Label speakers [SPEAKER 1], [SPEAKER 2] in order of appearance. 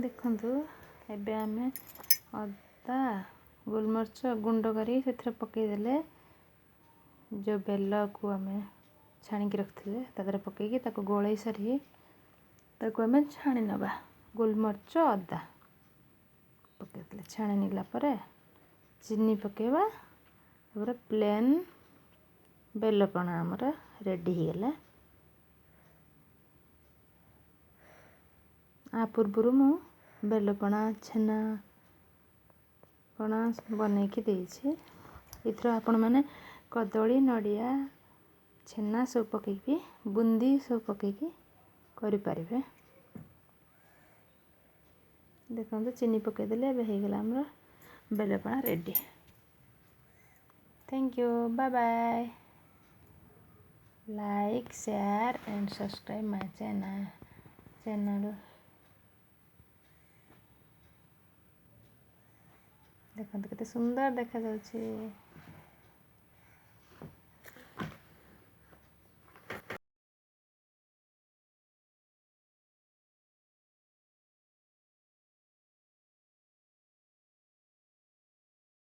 [SPEAKER 1] देखंतु एबे आमे अदा गोलमरिच गुंड करी से पकईदेले जो बेला को आमे छाणिकी रखिले तादर पकईकी ताको गोलई सारी ताको आमे छाणी नबा गोलमरिच अदा पकईदेले छाणी निला परे चीनी पकेबा तापर प्लेन बेलपणा आमर रेडी हो गला। आ पूर्व मु बेलपणा छेना पणा बनईकी देइछि इथर आपण माने कदली नड़िया छेना सब पकईकी बुंदी सब पकईकी करि पारिबे। देखो चीनी पकईदेले एबे हो गला हमर बेलपणा ready. Thank you bye bye like share and subscribe my channel. देखो केते सुंदर देखा जाउछि।